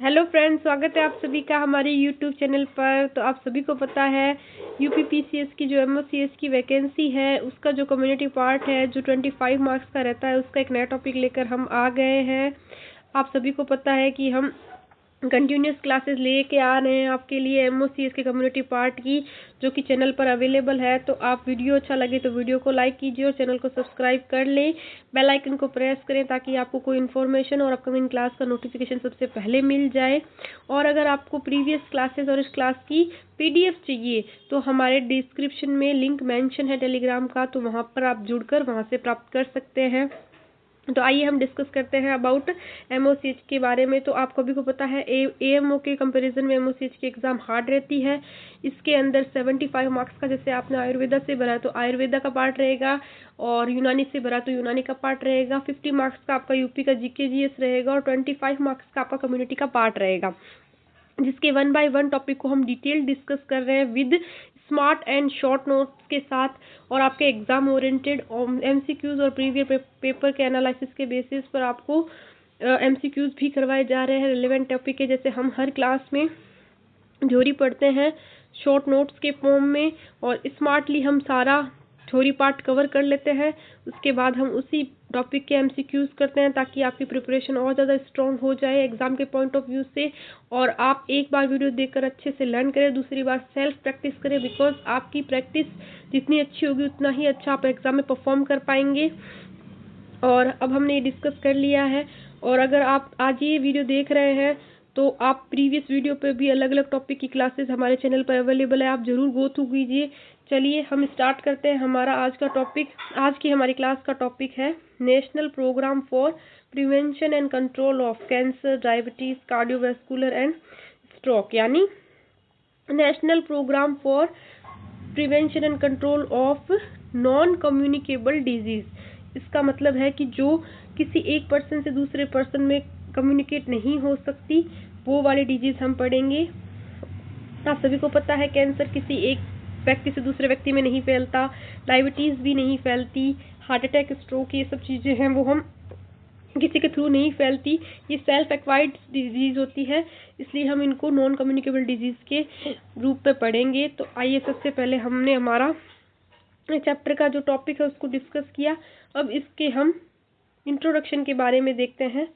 Hello friends, स्वागत है आप सभी का हमारे यूट्यूब चैनल पर। तो आप सभी को पता है यूपीपीसीएस की जो एमओसीएस की वैकेंसी है उसका जो कम्युनिटी पार्ट है जो 25 मार्क्स का रहता है उसका एक नया टॉपिक लेकर हम आ गए हैं। आप सभी को पता है कि हम कंटिन्यूस क्लासेस लेके आ रहे हैं आपके लिए एमओसीएस के कम्युनिटी पार्ट की, जो कि चैनल पर अवेलेबल है। तो आप वीडियो अच्छा लगे तो वीडियो को लाइक कीजिए और चैनल को सब्सक्राइब कर लें, बेल आइकन को प्रेस करें ताकि आपको कोई इन्फॉर्मेशन और अपकमिंग क्लास का नोटिफिकेशन सबसे पहले मिल जाए। और अगर आपको प्रीवियस क्लासेस और इस क्लास की पीडीएफ चाहिए तो हमारे डिस्क्रिप्शन में लिंक मेंशन है टेलीग्राम का, तो वहाँ पर आप जुड़कर वहाँ से प्राप्त कर सकते हैं। तो आइए हम डिस्कस करते हैं अबाउट एमओसीएच के बारे में। तो आप सभी को पता है एएमओ के कंपैरिजन में एमओसीएच की एग्ज़ाम हार्ड रहती है। इसके अंदर 75 मार्क्स का, जैसे आपने आयुर्वेदा से भरा तो आयुर्वेदा का पार्ट रहेगा, और यूनानी से भरा तो यूनानी का पार्ट रहेगा। 50 मार्क्स का आपका यूपी का जीके जीएस रहेगा और 25 मार्क्स का आपका कम्युनिटी का पार्ट रहेगा, जिसके 1 बाय 1 टॉपिक को हम डिटेल डिस्कस कर रहे हैं with smart and short notes के साथ, और आपके एग्जाम ओरिएंटेड एमसीक्यूज और प्रीवियस पेपर के एनालिसिस के बेसिस पर आपको एमसीक्यूज भी करवाए जा रहे हैं रिलेवेंट टॉपिक के। जैसे हम हर क्लास में थ्योरी पढ़ते हैं शॉर्ट नोट्स के फॉर्म में, और स्मार्टली हम सारा थ्योरी पार्ट कवर कर लेते हैं। उसके बाद हम उसी टॉपिक के एमसीक्यूज करते हैं ताकि आपकी प्रिपरेशन और ज़्यादा स्ट्रॉन्ग हो जाए एग्जाम के पॉइंट ऑफ व्यू से, और आप एक बार वीडियो देखकर अच्छे से लर्न करें, दूसरी बार सेल्फ प्रैक्टिस करें, बिकॉज आपकी प्रैक्टिस जितनी अच्छी होगी उतना ही अच्छा आप एग्जाम में परफॉर्म कर पाएंगे। और अब हमने ये डिस्कस कर लिया है, और अगर आप आज ये वीडियो देख रहे हैं तो आप प्रीवियस वीडियो पे भी अलग अलग टॉपिक की क्लासेस हमारे चैनल पर अवेलेबल है, आप ज़रूर गो थ्रू कीजिए। चलिए हम स्टार्ट करते हैं हमारा आज का टॉपिक। आज की हमारी क्लास का टॉपिक है national programme for prevention and control of cancer, diabetes, cardiovascular and stroke, यानी national programme for prevention and control of non communicable diseases. इसका मतलब है कि जो किसी एक पर्सन से दूसरे पर्सन में कम्युनिकेट नहीं हो सकती, वो वाली डिजीज़ हम पढ़ेंगे। आप सभी को पता है कैंसर किसी एक व्यक्ति से दूसरे व्यक्ति में नहीं फैलता, डायबिटीज़ भी नहीं फैलती, हार्ट अटैक, स्ट्रोक, ये सब चीज़ें हैं वो हम किसी के थ्रू नहीं फैलती, ये सेल्फ एक्वायर्ड डिजीज़ होती है, इसलिए हम इनको नॉन कम्युनिकेबल डिजीज़ के रूप में पढ़ेंगे। तो आइए सबसे पहले हमने हमारा चैप्टर का जो टॉपिक है उसको डिस्कस किया, अब इसके हम इंट्रोडक्शन के बारे में देखते हैं।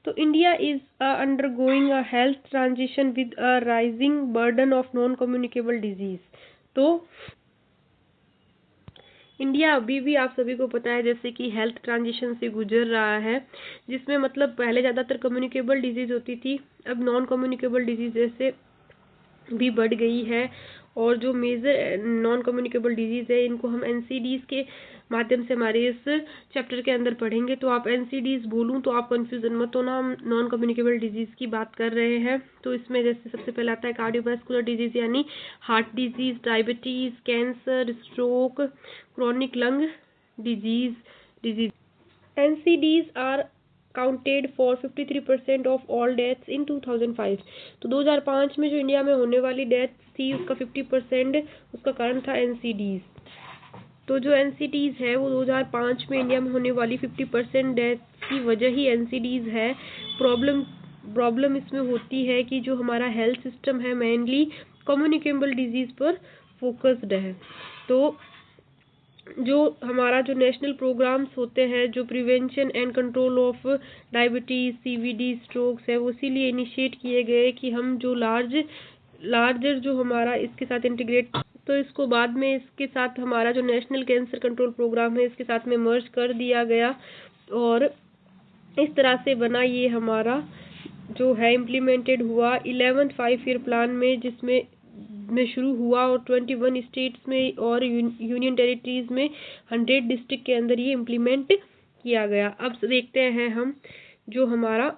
तो India is undergoing a health transition with a rising burden of non communicable disease. तो इंडिया अभी भी आप सभी को पता है जैसे कि हेल्थ ट्रांजिशन से गुजर रहा है, जिसमें मतलब पहले ज़्यादातर कम्युनिकेबल डिजीज़ होती थी, अब नॉन कम्युनिकेबल डिजीज़ जैसे भी बढ़ गई है। और जो मेजर नॉन कम्युनिकेबल डिजीज़ है इनको हम एनसीडीज़ के माध्यम से हमारे इस चैप्टर के अंदर पढ़ेंगे। तो आप एनसीडीज़ बोलूँ तो आप कंफ्यूजन मत होना, हम नॉन कम्युनिकेबल डिजीज़ की बात कर रहे हैं। तो इसमें जैसे सबसे पहले आता है कार्डियोवैस्कुलर डिजीज़, यानी heart disease, diabetes, cancer, stroke, chronic lung disease. NCDs are counted for 53% of all deaths in 2005। तो 2005 में जो इंडिया में होने वाली डेथ थी उसका 50% उसका कारण था NCDs। तो जो NCDs है वो 2005 में इंडिया में होने वाली 50% डेथ की वजह ही NCDs है। प्रॉब्लम इसमें होती है कि जो हमारा हेल्थ सिस्टम है मेनली कम्युनिकेबल डिजीज़ पर फोकस्ड है। तो जो हमारा जो नेशनल प्रोग्राम्स होते हैं जो prevention and control of diabetes, CVD, strokes है, वो इसीलिए इनिशिएट किए गए कि हम जो लार्जर जो हमारा इसके साथ इंटीग्रेट, तो इसको बाद में इसके साथ हमारा जो नेशनल कैंसर कंट्रोल प्रोग्राम है इसके साथ में मर्ज कर दिया गया, और इस तरह से बना ये हमारा जो है इम्प्लीमेंटेड हुआ 11th 5 ईयर प्लान में, जिसमें शुरू हुआ, और 21 स्टेट्स में और यूनियन टेरिटरीज में 100 डिस्ट्रिक्ट के अंदर ये इम्प्लीमेंट किया गया। अब देखते हैं हम जो हमारा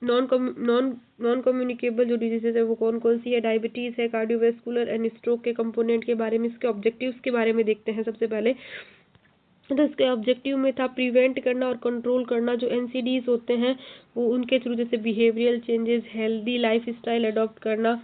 नॉन कम्युनिकेबल जो डिजीजेज है वो कौन कौन सी है। डायबिटीज़ है, कार्डियोवैस्कुलर एंड स्ट्रोक के कंपोनेंट के बारे में, इसके ऑब्जेक्टिव्स के बारे में देखते हैं सबसे पहले। तो इसके ऑब्जेक्टिव में था प्रिवेंट करना और कंट्रोल करना। जो एनसीडीज होते हैं वो उनके थ्रू जैसे behavioural changes, healthy life style adopt करना,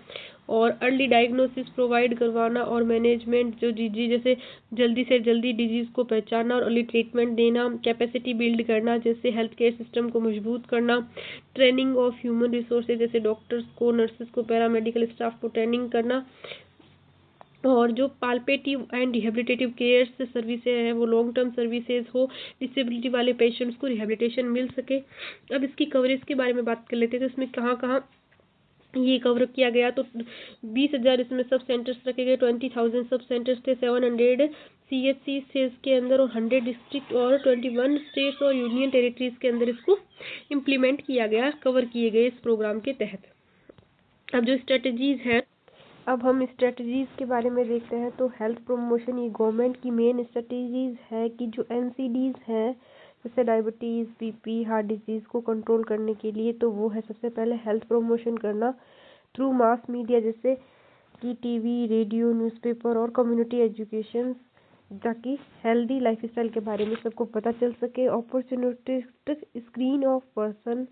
और अर्ली डायग्नोसिस प्रोवाइड करवाना और मैनेजमेंट जो डिजीज जैसे जल्दी से जल्दी डिजीज़ को पहचानना और अर्ली ट्रीटमेंट देना, कैपेसिटी बिल्ड करना जैसे हेल्थ केयर सिस्टम को मजबूत करना, ट्रेनिंग ऑफ ह्यूमन रिसोर्सेज जैसे डॉक्टर्स को, नर्सेज को, पैरामेडिकल स्टाफ को ट्रेनिंग करना, और जो पाल्पेटिव एंड रिहेबिलिटेटिव केयर सर्विसेज है वो लॉन्ग टर्म सर्विसेज हो, डिसेबिलिटी वाले पेशेंट्स को रिहेबिलिटेशन मिल सके। अब इसकी कवरेज के बारे में बात कर लेते हैं, तो इसमें कहाँ कहाँ ये कवर किया गया, तो 20,000 इसमें सब सेंटर्स रखे गए, 20,000 सब सेंटर्स थे, 700 CHC सेल्स के अंदर और 100 डिस्ट्रिक्ट और 21 स्टेट्स और यूनियन टेरिटरीज के अंदर इसको इम्प्लीमेंट किया गया, कवर किए गए इस प्रोग्राम के तहत। अब जो स्ट्रेटजीज है, अब हम स्ट्रेटजीज के बारे में देखते हैं। तो हेल्थ प्रमोशन ये गवर्नमेंट की मेन स्ट्रेटजीज है कि जो NCDs हैं जैसे डायबिटीज़, BP, हार्ट डिजीज़ को कंट्रोल करने के लिए, तो वो है सबसे पहले हेल्थ प्रमोशन करना थ्रू मास मीडिया जैसे कि TV, रेडियो, न्यूज़पेपर और कम्युनिटी एजुकेशन, ताकि हेल्दी लाइफस्टाइल के बारे में सबको पता चल सके। Opportunistic screen of person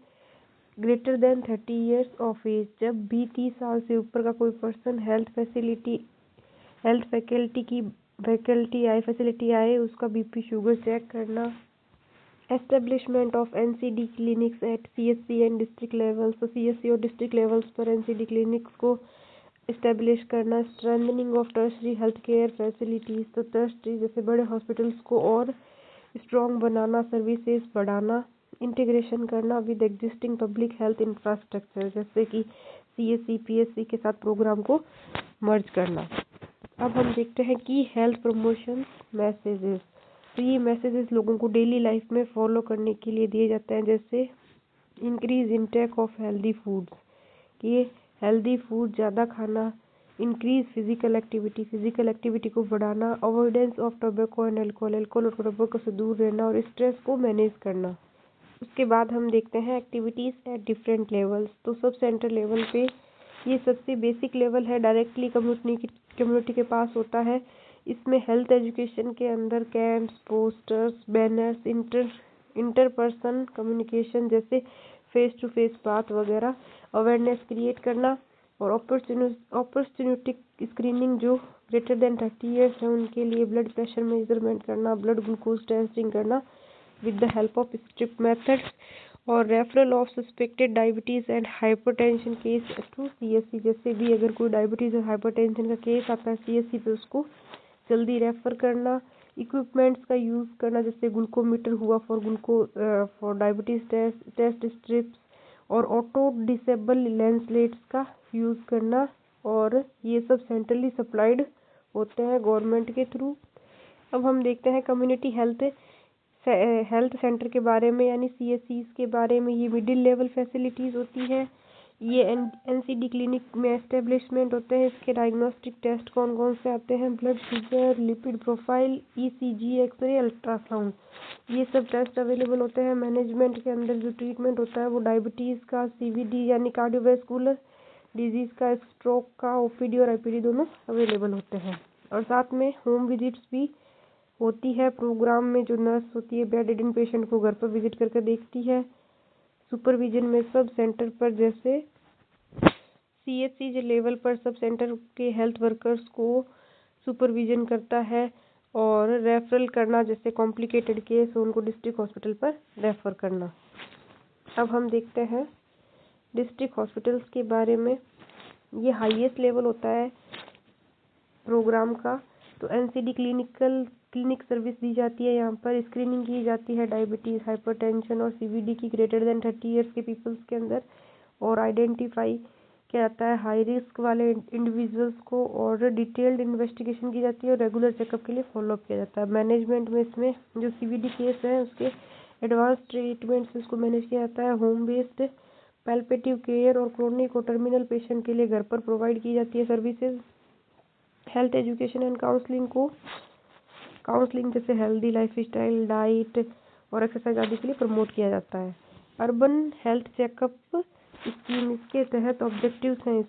greater than 30 years of age, जब भी 30 साल से ऊपर का कोई पर्सन हेल्थ फैसिलिटी आए उसका BP शुगर चेक करना। Establishment of NCD clinics at CHC and district levels, तो CHC और डिस्ट्रिक्ट लेवल्स पर NCD क्लिनिक्स को इस्टेब्लिश करना। Strengthening of tertiary health care facilities, तो टर्शरी जैसे बड़े हॉस्पिटल्स को और स्ट्रॉन्ग बनाना, सर्विसेज बढ़ाना। इंटीग्रेशन करना with existing public health infrastructure जैसे कि CHC PHC के साथ प्रोग्राम को मर्ज करना। अब हम देखते हैं कि हेल्थ प्रमोशन मैसेजेस, तो ये मैसेजेस लोगों को डेली लाइफ में फॉलो करने के लिए दिए जाते हैं, जैसे increase intake of healthy foods, कि ये हेल्दी फूड ज़्यादा खाना। इंक्रीज फिजिकल एक्टिविटी को बढ़ाना। Avoidance of tobacco and alcohol और टोबैको से दूर रहना और स्ट्रेस को मैनेज करना। उसके बाद हम देखते हैं एक्टिविटीज़ एट डिफरेंट लेवल्स, तो सब सेंटर लेवल पे ये सबसे बेसिक लेवल है, डायरेक्टली कम्युनिटी के पास होता है। इसमें हेल्थ एजुकेशन के अंदर camps, posters, banners, interperson communication जैसे फेस टू फेस बात वगैरह, अवेयरनेस क्रिएट करना और अपॉर्चुनिटी स्क्रीनिंग जो ग्रेटर देन 30 ईयर्स है उनके लिए ब्लड प्रेशर मेजरमेंट करना, ब्लड ग्लूकोज टेस्टिंग करना with the help of strip method, और referral of suspected diabetes and hypertension case to CHC, जैसे भी अगर कोई डायबिटीज़ और हाइपरटेंशन का केस आता है CHC पे उसको जल्दी रेफ़र करना। इक्विपमेंट्स का यूज़ करना जैसे ग्लूकोमीटर हुआ फॉर डायबिटीज़ टेस्ट स्ट्रिप्स और ऑटो डिसेबल लेंसलेट्स का यूज़ करना, और ये सब सेंट्रली सप्लाइड होते हैं गवर्नमेंट के थ्रू। अब हम देखते हैं कम्युनिटी हेल्थ सेंटर के बारे में, यानी CHCs के बारे में। ये मिडिल लेवल फैसिलिटीज़ होती है, ये NCD क्लिनिक में एस्टेब्लिशमेंट होते हैं। इसके डायग्नोस्टिक टेस्ट कौन कौन से आते हैं, blood sugar, lipid profile, ECG, X-ray, ultrasound, ये सब टेस्ट अवेलेबल होते हैं। मैनेजमेंट के अंदर जो ट्रीटमेंट होता है वो डायबिटीज़ का, CVD यानी कार्डियोवैस्कुलर डिजीज़ का, स्ट्रोक का, OPD और IPD दोनों अवेलेबल होते हैं। और साथ में होम विजिट्स भी होती है प्रोग्राम में, जो नर्स होती है बेड रिडन पेशेंट को घर पर विजिट करके देखती है। सुपरविजन में सब सेंटर पर जैसे CHC लेवल पर सब सेंटर के हेल्थ वर्कर्स को सुपरविजन करता है, और रेफरल करना जैसे कॉम्प्लिकेटेड केस हो उनको डिस्ट्रिक्ट हॉस्पिटल पर रेफ़र करना। अब हम देखते हैं डिस्ट्रिक्ट हॉस्पिटल्स के बारे में। ये हाईएस्ट लेवल होता है प्रोग्राम का, तो NCD क्लिनिक सर्विस दी जाती है। यहाँ पर स्क्रीनिंग की जाती है डायबिटीज़, हाइपरटेंशन और CVD की ग्रेटर देन 30 ईयर्स के पीपल्स के अंदर, और आइडेंटिफाई किया जाता है हाई रिस्क वाले इंडिविजुअल्स को, और डिटेल्ड इन्वेस्टिगेशन की जाती है और रेगुलर चेकअप के लिए फॉलोअप किया जाता है। मैनेजमेंट में इसमें जो CVD केस है उसके एडवांस ट्रीटमेंट्स इसको मैनेज किया जाता है। होम बेस्ड पैल्पेटिव केयर और क्रोनिक और टर्मिनल पेशेंट के लिए घर पर प्रोवाइड की जाती है services. Health education and counselling जैसे हेल्दी लाइफस्टाइल, डाइट और एक्सरसाइज आदि के लिए प्रमोट किया जाता है। अर्बन हेल्थ चेकअप स्कीम इसके तहत ऑब्जेक्टिव्स हैं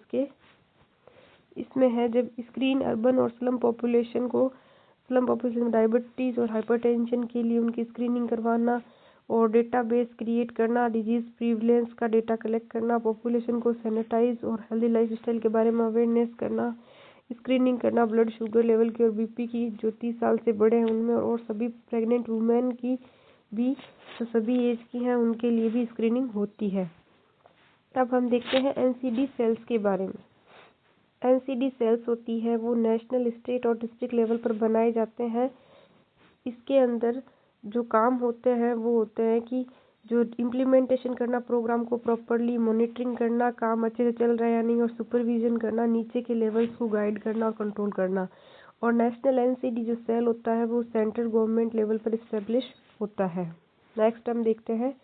इसमें है जब स्क्रीन अर्बन और स्लम पॉपुलेशन में डायबिटीज़ और हाइपरटेंशन के लिए उनकी स्क्रीनिंग करवाना, और डेटाबेस क्रिएट करना, डिजीज़ प्रीवलेंस का डेटा कलेक्ट करना, पॉपुलेशन को सैनिटाइज और हेल्दी लाइफस्टाइल के बारे में अवेयरनेस करना, स्क्रीनिंग करना ब्लड शुगर लेवल की और बीपी की जो 30 साल से बड़े हैं उनमें, और सभी प्रेग्नेंट वुमेन की भी जो सभी एज की हैं उनके लिए भी स्क्रीनिंग होती है। अब हम देखते हैं एनसीडी सेल्स के बारे में। एनसीडी सेल्स होती है वो नेशनल, स्टेट और डिस्ट्रिक्ट लेवल पर बनाए जाते हैं। इसके अंदर जो काम होते हैं वो होते हैं कि जो इम्प्लीमेंटेशन करना, प्रोग्राम को प्रॉपरली मॉनिटरिंग करना, काम अच्छे से चल रहा है या नहीं, और सुपरविजन करना, नीचे के लेवल्स को गाइड करना और कंट्रोल करना। और नेशनल एनसीडी जो सेल होता है वो सेंट्रल गवर्नमेंट लेवल पर इस्टेब्लिश होता है। नेक्स्ट हम देखते हैं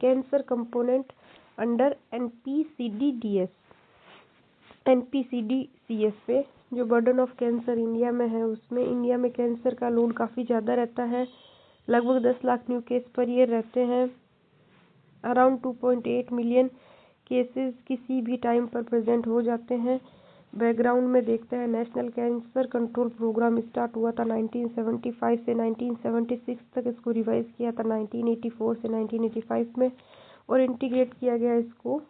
कैंसर कंपोनेंट अंडर एनपीसीडीडीएस, एनपीसीडीसीएस पे। जो बर्डन ऑफ कैंसर इंडिया में है उसमें इंडिया में कैंसर का लोड काफ़ी ज़्यादा रहता है। लगभग 10 lakh new case per year रहते हैं। अराउंड 2.8 मिलियन केसेस किसी भी टाइम पर प्रेजेंट हो जाते हैं। बैकग्राउंड में देखते हैं national cancer control programme start हुआ था 1975 से 1976 तक। इसको रिवाइज किया था 1984 से 1985 में, और इंटीग्रेट किया गया इसको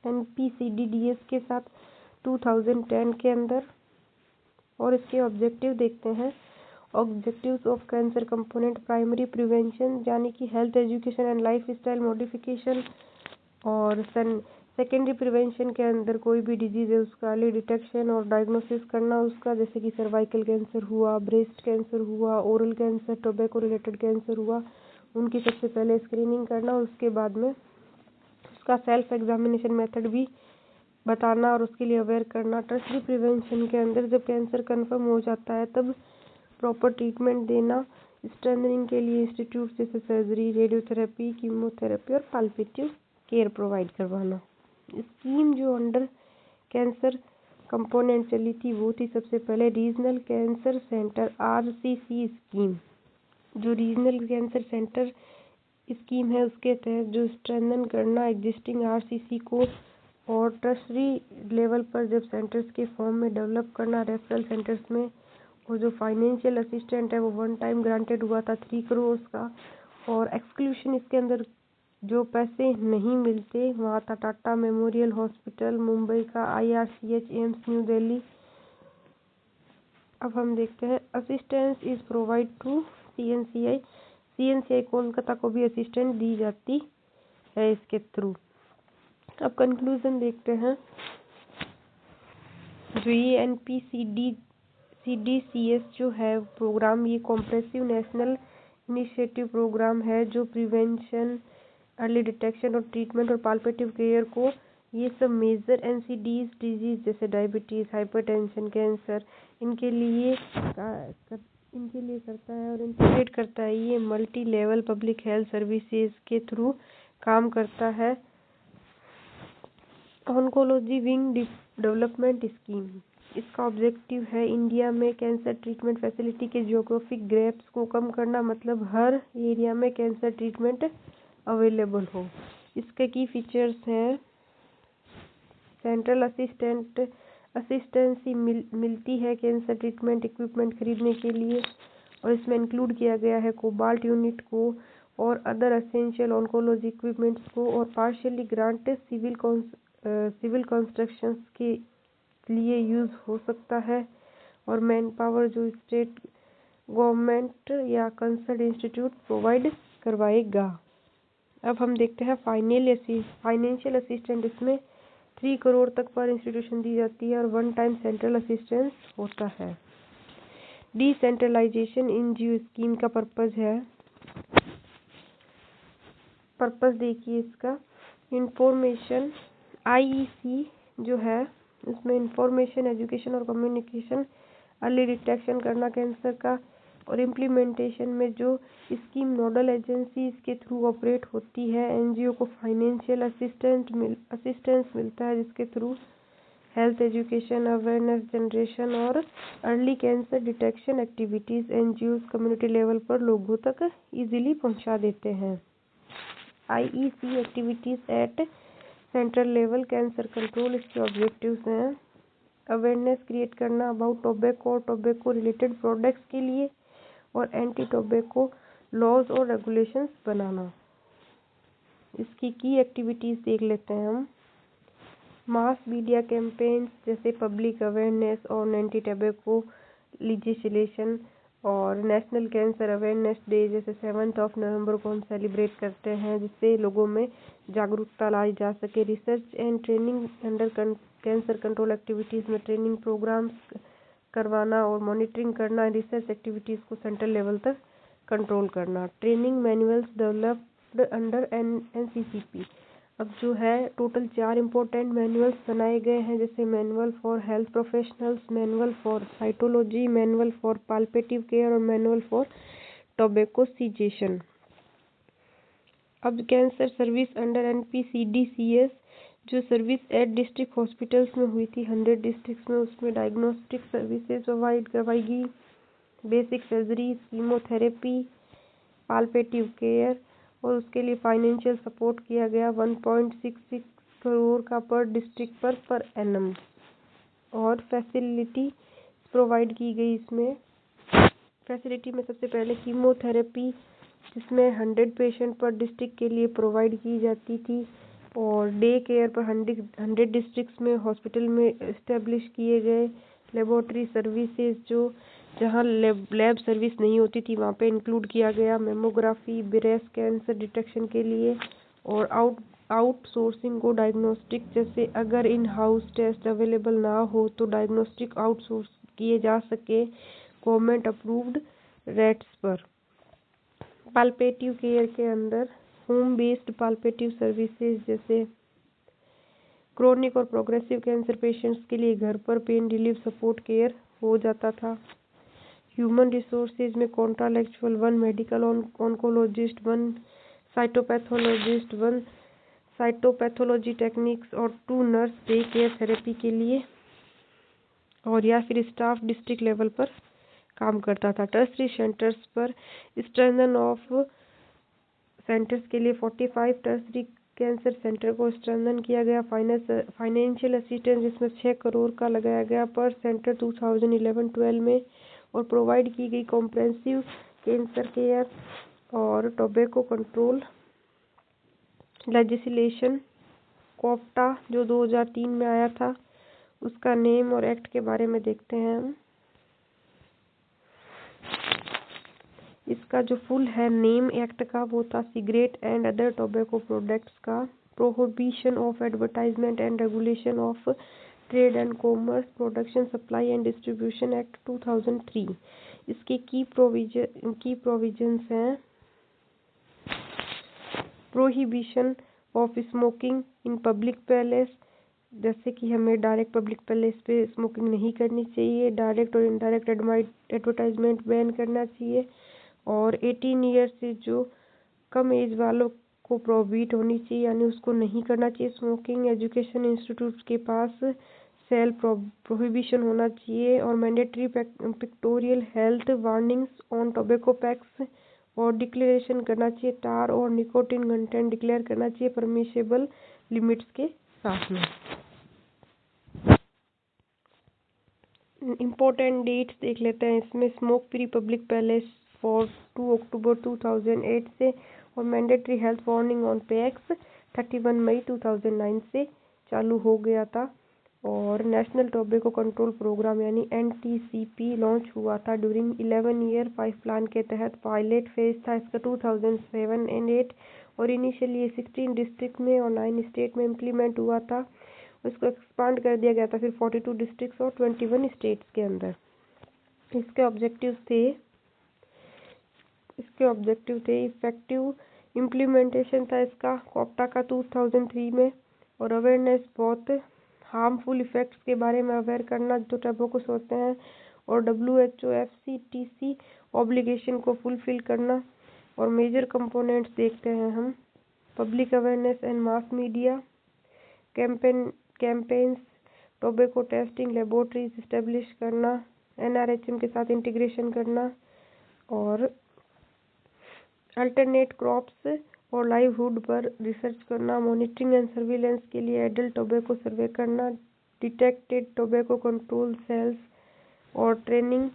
एनपीसीडीडीएस के साथ 2010 के अंदर। और इसके ऑब्जेक्टिव देखते हैं। Objectives of cancer component primary prevention यानी कि health education and life style modification, और सेकेंडरी प्रिवेंशन के अंदर कोई भी डिजीज़ है उसका अर्ली डिटेक्शन और डायग्नोसिस करना उसका, जैसे कि सर्वाइकल कैंसर हुआ, ब्रेस्ट कैंसर हुआ, oral cancer, tobacco related cancer हुआ, उनकी सबसे पहले स्क्रीनिंग करना और उसके बाद में उसका सेल्फ एग्जामिनेशन मेथड भी बताना और उसके लिए अवेयर करना। टर्शरी प्रिवेंशन के अंदर जब कैंसर कंफर्म हो जाता है तब प्रॉपर ट्रीटमेंट देना। स्ट्रेंथनिंग के लिए इंस्टीट्यूट जैसे सर्जरी, रेडियोथेरेपी, कीमोथेरेपी और पाल्पेटिव केयर प्रोवाइड करवाना। स्कीम जो अंडर कैंसर कंपोनेंट चली थी वो थी सबसे पहले regional cancer centre RCC scheme. जो रीजनल कैंसर सेंटर स्कीम है उसके तहत जो स्ट्रेंथन करना एग्जिस्टिंग आरसीसी को, और टर्शरी लेवल पर जब सेंटर्स के फॉर्म में डेवलप करना रेफरल सेंटर्स में। और जो फाइनेंशियल असिस्टेंट है वो 1 टाइम ग्रांटेड हुआ था 3 करोड़ का। और एक्सक्लूशन इसके अंदर जो पैसे नहीं मिलते वहाँ था टाटा मेमोरियल हॉस्पिटल मुंबई का, IRCH एम्स न्यू दिल्ली। अब हम देखते हैं assistance is provide to CNCI Kolkata को भी असिस्टेंट दी जाती है इसके थ्रू। अब कंक्लूजन देखते हैं। जो ये NPCDCS जो है प्रोग्राम, ये कॉम्प्रेसिव नेशनल इनिशिएटिव प्रोग्राम है जो प्रिवेंशन, अर्ली डिटेक्शन और ट्रीटमेंट और पाल्पेटिव केयर को, ये सब मेजर NCDs डिजीज जैसे डायबिटीज़, हाइपरटेंशन, कैंसर, इनके लिए करता है और इंटीग्रेट करता है। ये multi level public health services के थ्रू काम करता है। ऑन्कोलॉजी विंग डेवलपमेंट स्कीम, इसका ऑब्जेक्टिव है इंडिया में कैंसर ट्रीटमेंट फैसिलिटी के जियोग्राफिक गैप्स को कम करना, मतलब हर एरिया में कैंसर ट्रीटमेंट अवेलेबल हो। इसके की फीचर्स हैं सेंट्रल असिस्टेंसी मिलती है कैंसर ट्रीटमेंट इक्विपमेंट खरीदने के लिए, और इसमें इंक्लूड किया गया है कोबाल्ट यूनिट को और अदर एसेंशियल ऑन्कोलॉजी इक्विपमेंट्स को, और पार्शियली ग्रांट सिविल कंस्ट्रक्शंस के लिए यूज़ हो सकता है, और मैन पावर जो स्टेट गवर्नमेंट या कंसर्न इंस्टीट्यूट प्रोवाइड करवाएगा। अब हम देखते हैं फाइनेंशियल असिस्टेंट। इसमें 3 करोड़ तक पर इंस्टीट्यूशन दी जाती है और 1 टाइम सेंट्रल असिस्टेंस होता है। डिसेंट्रलाइजेशन इन जियो स्कीम का पर्पज़ देखिए इसका इंफॉर्मेशन IEC जो है इसमें इंफॉर्मेशन, एजुकेशन और कम्युनिकेशन, अर्ली डिटेक्शन करना कैंसर का, और इम्प्लीमेंटेशन में जो स्कीम नोडल एजेंसीज के थ्रू ऑपरेट होती है। NGO को फाइनेंशियल असिस्टेंस मिलता है जिसके through health education, awareness generation और early cancer detection activities NGOs community level पर लोगों तक इजीली पहुंचा देते हैं। IEC activities at central level cancer control, इसके ऑब्जेक्टिव्स हैं अवेयरनेस क्रिएट करना अबाउट टोबैको और टोबैको रिलेटेड प्रोडक्ट्स के लिए, और एंटी टोबैको लॉज और रेगुलेशंस बनाना। इसकी की एक्टिविटीज़ देख लेते हैं हम। मास मीडिया कैंपेन्स जैसे पब्लिक अवेयरनेस और एंटी टैबेको लिजिस्लेशन, और नेशनल कैंसर अवेयरनेस डे जैसे 7 नवंबर को हम सेलिब्रेट करते हैं, जिससे लोगों में जागरूकता लाई जा सके। Research and training under cancer control activities में ट्रेनिंग प्रोग्राम्स करवाना और मॉनिटरिंग करना, रिसर्च एक्टिविटीज़ को सेंट्रल लेवल तक कंट्रोल करना। Training manuals developed under NCCP। अब जो है टोटल 4 इम्पोर्टेंट मैनुअल्स बनाए गए हैं, जैसे manual for health professionals, manual for cytology, manual for palliative care और मैनुअल फॉर टोबैको सीजेशन। अब कैंसर सर्विस अंडर NPCDCS जो सर्विस एट डिस्ट्रिक्ट हॉस्पिटल्स में हुई थी 100 डिस्ट्रिक्ट्स में, उसमें डायग्नोस्टिक सर्विसेज प्रोवाइड करवाएगी, basic surgery, chemotherapy, palliative care, और उसके लिए फाइनेंशियल सपोर्ट किया गया 1.66 करोड़ का पर डिस्ट्रिक्ट पर एनम, और फैसिलिटी प्रोवाइड की गई। इसमें फैसिलिटी में सबसे पहले कीमोथेरेपी, जिसमें 100 पेशेंट पर डिस्ट्रिक्ट के लिए प्रोवाइड की जाती थी, और डे केयर पर 100 डिस्ट्रिक्ट्स में हॉस्पिटल में इस्टेब्लिश किए गए। लेबोरेटरी सर्विसेज जो जहाँ लैब सर्विस नहीं होती थी वहाँ पे इंक्लूड किया गया। मेमोग्राफी ब्रेस्ट कैंसर डिटेक्शन के लिए, और आउटसोर्सिंग को डायग्नोस्टिक, जैसे अगर इन हाउस टेस्ट अवेलेबल ना हो तो डायग्नोस्टिक आउटसोर्स किए जा सके गवर्नमेंट अप्रूव्ड रेट्स पर। पाल्पेटिव केयर के अंदर होम बेस्ड पाल्पेटिव सर्विसेज, जैसे क्रोनिक और प्रोग्रेसिव कैंसर पेशेंट्स के लिए घर पर पेन रिलीफ सपोर्ट केयर हो जाता था। ह्यूमन रिसोर्सेज में कॉन्ट्रालेक्चुअल 1 मेडिकल ऑन्कोलॉजिस्ट, 1 साइटोपैथोलॉजिस्ट, 1 साइटोपैथोलॉजी टेक्निक्स और 2 नर्स डे केयर थेरेपी के लिए, और या फिर स्टाफ डिस्ट्रिक्ट लेवल पर काम करता था। टर्सरी सेंटर्स पर स्ट्रेंथन ऑफ सेंटर्स के लिए 45 टर्सरी कैंसर सेंटर को स्ट्रेंथन किया गया। फाइनेंशियल असिस्टेंस जिसमें 6 करोड़ का लगाया गया पर सेंटर 2011-12 में, और प्रोवाइड की गई कॉम्प्रेहेंसिव कैंसर केयर और टोबैको कंट्रोल लेजिस्लेशन। कोप्टा जो 2003 में आया था, उसका नेम और एक्ट के बारे में देखते हैं हम। इसका जो फुल है नेम एक्ट का, वो था cigarette and other tobacco products का prohibition of advertisement and regulation of trade and commerce, production, supply and distribution act 2003। इसके की प्रोविजंस हैं prohibition of smoking in public place, जैसे कि हमें डायरेक्ट पब्लिक प्लेस पे स्मोकिंग नहीं करनी चाहिए। डायरेक्ट और इनडायरेक्ट एडवर्टाइजमेंट बैन करना चाहिए, और 18 ईयर से जो कम एज वालों को प्रोहिबिट होनी चाहिए, यानी उसको नहीं करना चाहिए स्मोकिंग। एजुकेशन इंस्टीट्यूट के पास सेल प्रोहिबिशन होना चाहिए, और mandatory pictorial health warnings on tobacco PACS, और डिक्लेरेशन करना चाहिए टार और निकोटिन कंटेंट डिक्लेयर करना चाहिए परमिशेबल लिमिट्स के साथ में। इम्पोर्टेंट डेट्स देख लेते हैं इसमें। Smoke free public place for 2 October 2008 से, और mandatory health warning on PACS 31 May 2009 से चालू हो गया था। और नेशनल टोबैको कंट्रोल प्रोग्राम यानी NTCP लॉन्च हुआ था ड्यूरिंग 11 ईयर 5 प्लान के तहत। पायलट फेज था इसका 2007 एंड 8, और इनिशियली 16 डिस्ट्रिक्ट में और 9 स्टेट में इम्प्लीमेंट हुआ था। उसको एक्सपांड कर दिया गया था फिर 42 डिस्ट्रिक्ट्स और 21 स्टेट्स के अंदर। इसके ऑब्जेक्टिव थे इफेक्टिव इम्प्लीमेंटेशन था इसका कोप्टा का 2003 में, और अवेयरनेस बहुत हार्मफुल इफेक्ट्स के बारे में अवेयर करना जो टोबैको होते हैं, और WHO FCTC ऑब्लिगेशन को फुलफिल करना। और मेजर कंपोनेंट्स देखते हैं हम। Public awareness and mass media campaigns, tobacco testing laboratories establish करना, NRHM के साथ इंटीग्रेशन करना, और अल्टरनेट क्रॉप्स और लाइवहुड पर रिसर्च करना। मॉनिटरिंग एंड सर्विलेंस के लिए एडल्ट टोबैको सर्वे करना, डिटेक्टेड टोबैको कंट्रोल सेल्स, और ट्रेनिंग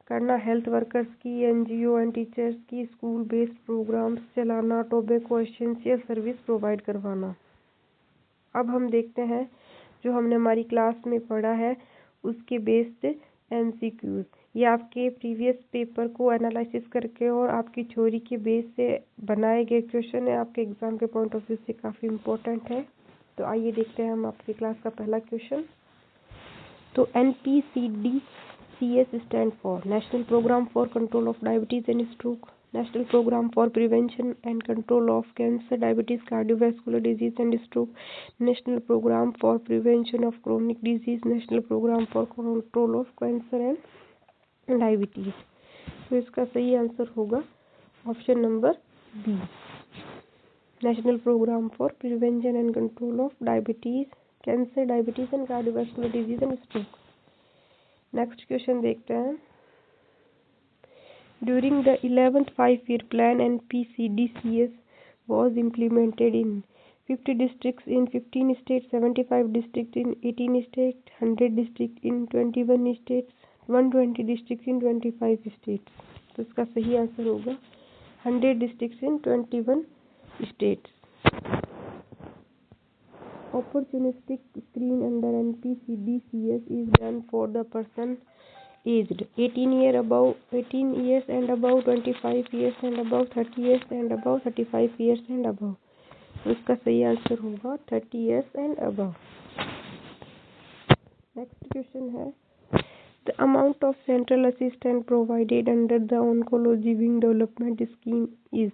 करना, हेल्थ वर्कर्स की, एनजीओ एंड टीचर्स की स्कूल बेस्ड प्रोग्राम्स चलाना, टोबैको एसेंशियल सर्विस प्रोवाइड करवाना। अब हम देखते हैं जो हमने हमारी क्लास में पढ़ा है उसके बेस्ड एमसीक्यूज। ये आपके प्रीवियस पेपर को एनालिसिस करके और आपकी थ्योरी के बेस से बनाए गए क्वेश्चन है, आपके एग्जाम के पॉइंट ऑफ व्यू से काफ़ी इम्पोर्टेंट है। तो आइए देखते हैं हम आपकी क्लास का पहला क्वेश्चन। तो NPCDCS stand for national programme for control of diabetes and stroke, national programme for prevention and control of cancer, diabetes, cardiovascular disease and stroke, national programme for prevention of chronic disease, national programme for control of cancer and diabetes. तो इसका सही answer होगा option number B, national programme for prevention and control of diabetes, cancer, diabetes and cardiovascular disease and stroke. Next question देखते हैं। During the 11th 5-year plan, NPCDCS was implemented in 50 districts in 15 states, 75 districts in 18 states, 100 districts in 21 states, 120 districts in 25 states। तो इसका सही answer होगा 100 districts in 21 states। Opportunistic screen under NPCDCS is done for the person aged 18 years and above, 25 years and above, 30 years and above, 35 years and above। तो इसका सही answer होगा 30 years and above। Next question है the amount of central assistant provided under the oncology wing development scheme is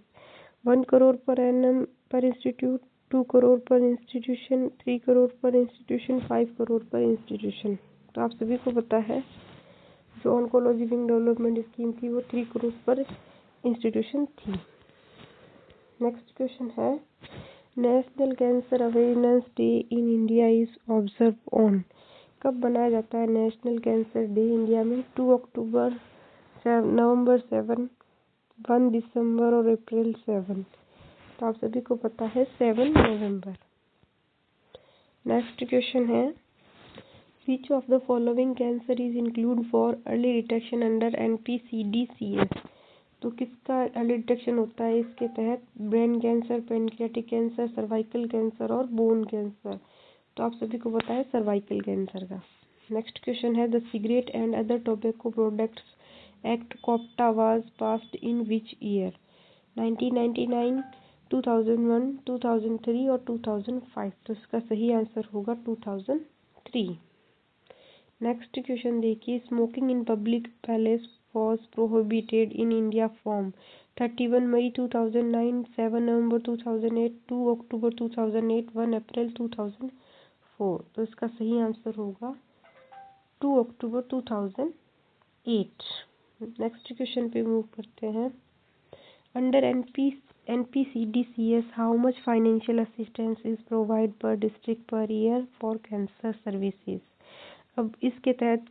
1 crore per annum per institute, 2 crore per institution, 3 crore per institution, 5 crore per institution। तो आप सभी को पता है जो oncology wing development scheme थी वो 3 करोड़ पर इंस्टीट्यूशन थी। नेक्स्ट क्वेश्चन है national cancer awareness day in India is observe on, कब बनाया जाता है नेशनल कैंसर डे इंडिया में? 2 अक्टूबर, नवंबर 7, 1 दिसंबर और अप्रैल 7। तो आप सभी को पता है 7 नवंबर। नेक्स्ट क्वेश्चन है Which of the following cancer is included for early detection under NPCDCS? तो किसका अर्ली डिटेक्शन होता है इसके तहत? Brain cancer, pancreatic cancer, cervical cancer और बोन कैंसर। तो आप सभी को पता है सर्वाइकल कैंसर का। नेक्स्ट क्वेश्चन है the cigarette and other tobacco products act कोप्टा was passed in which year? 1999, 2001, 2003 और 2005। तो इसका सही आंसर होगा 2003। नेक्स्ट क्वेश्चन देखिए smoking in public palace was prohibited in India from 31 May 2009, 7 November 2008, 2 October 2008, 1 April 2004। तो इसका सही आंसर होगा 2 अक्टूबर 2008। नेक्स्ट क्वेश्चन पे मूव करते हैं। Under NPCDCS how much financial assistance is provide per district per year for cancer services? अब इसके तहत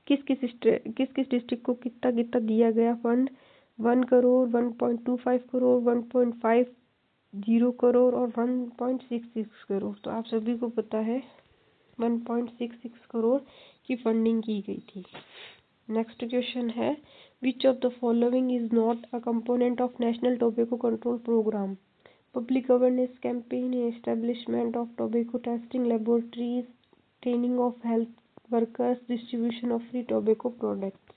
किस किस डिस्ट्रिक्ट को कितना कितना दिया गया फंड? 1 करोड़, 1.25 करोड़, 1.50 करोड़ और 1.66 करोड़। तो आप सभी को पता है 1.66 करोड़ की फंडिंग की गई थी। नेक्स्ट क्वेश्चन है which of the following is not a component of national tobacco control programme? Public awareness campaign, establishment of tobacco testing laboratories, training of health workers, distribution of free tobacco products.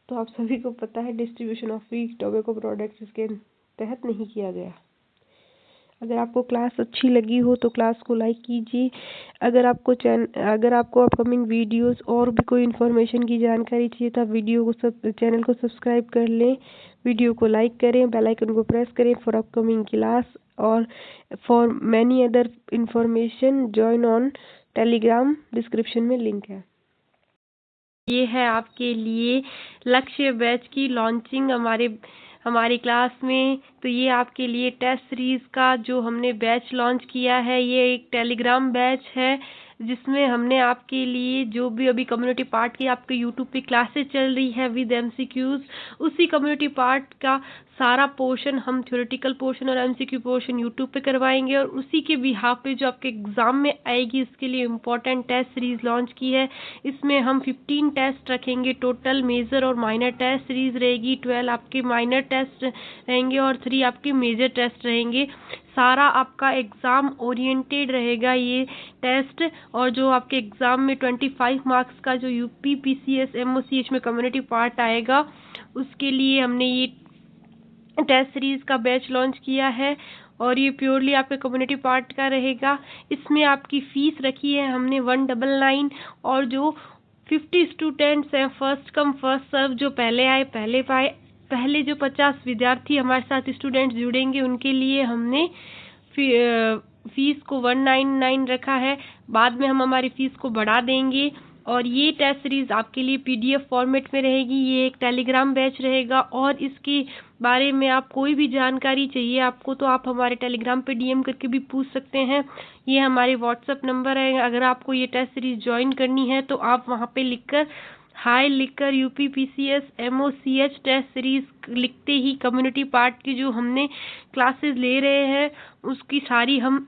तो आप सभी को पता है distribution of free tobacco products इसके तहत नहीं किया गया। अगर आपको क्लास अच्छी लगी हो तो क्लास को लाइक कीजिए। अगर आपको अपकमिंग वीडियोस और भी कोई इन्फॉर्मेशन की जानकारी चाहिए तो आप चैनल को सब्सक्राइब कर लें, वीडियो को लाइक करें, बेल आइकन को प्रेस करें फॉर अपकमिंग क्लास और for many other information join on Telegram, description में लिंक है। ये है आपके लिए लक्ष्य बैच की लॉन्चिंग हमारी क्लास में। तो ये आपके लिए टेस्ट सीरीज का जो हमने बैच लॉन्च किया है, ये एक टेलीग्राम बैच है जिसमें हमने आपके लिए जो भी अभी कम्युनिटी पार्ट की आपके यूट्यूब पे क्लासेस चल रही है विद एमसीक्यूज, उसी कम्युनिटी पार्ट का सारा पोर्शन हम थ्योरेटिकल पोर्शन और एमसीक्यू पोर्शन यूट्यूब पे करवाएंगे, और उसी के बिहाफ पे जो आपके एग्जाम में आएगी इसके लिए इम्पोर्टेंट टेस्ट सीरीज लॉन्च की है। इसमें हम 15 टेस्ट रखेंगे टोटल, मेजर और माइनर टेस्ट सीरीज रहेगी। 12 आपके माइनर टेस्ट रहेंगे और 3 आपके मेजर टेस्ट रहेंगे। सारा आपका एग्ज़ाम ओरिएंटेड रहेगा ये टेस्ट, और जो आपके एग्ज़ाम में 25 मार्क्स का जो यूपी पीसीएस एमओसीएच में कम्युनिटी पार्ट आएगा, उसके लिए हमने ये टेस्ट सीरीज का बैच लॉन्च किया है, और ये प्योरली आपके कम्युनिटी पार्ट का रहेगा। इसमें आपकी फीस रखी है हमने 199, और जो 50 स्टूडेंट्स हैं फर्स्ट कम फर्स्ट सर्व, जो पहले आए पहले पाए, पहले जो 50 विद्यार्थी हमारे साथ स्टूडेंट्स जुड़ेंगे उनके लिए हमने फीस को 199 रखा है। बाद में हम हमारी फीस को बढ़ा देंगे, और ये टेस्ट सीरीज आपके लिए पीडीएफ फॉर्मेट में रहेगी। ये एक टेलीग्राम बैच रहेगा, और इसके बारे में आप कोई भी जानकारी चाहिए आपको तो आप हमारे टेलीग्राम पे डीएम करके भी पूछ सकते हैं। ये हमारे व्हाट्सएप नंबर है। अगर आपको ये टेस्ट सीरीज ज्वाइन करनी है तो आप वहाँ पे लिखकर हाई लिखकर यूपी पीसीएस एमओसीएच टेस्ट सीरीज लिखते ही कम्युनिटी पार्ट की जो हमने क्लासेस ले रहे हैं उसकी सारी हम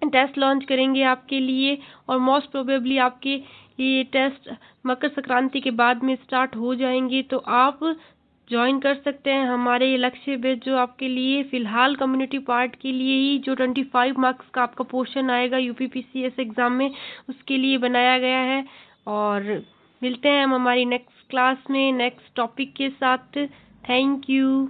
टेस्ट लॉन्च करेंगे आपके लिए, और मोस्ट प्रोबेबली आपके ये टेस्ट मकर संक्रांति के बाद में स्टार्ट हो जाएंगे, तो आप ज्वाइन कर सकते हैं हमारे ये लक्ष्य बैच, जो आपके लिए फिलहाल कम्युनिटी पार्ट के लिए ही जो 25 मार्क्स का आपका पोर्शन आएगा यूपी पीसीएस एग्जाम में, उसके लिए बनाया गया है। और मिलते हैं हम हमारी नेक्स्ट क्लास में नेक्स्ट टॉपिक के साथ। Thank you.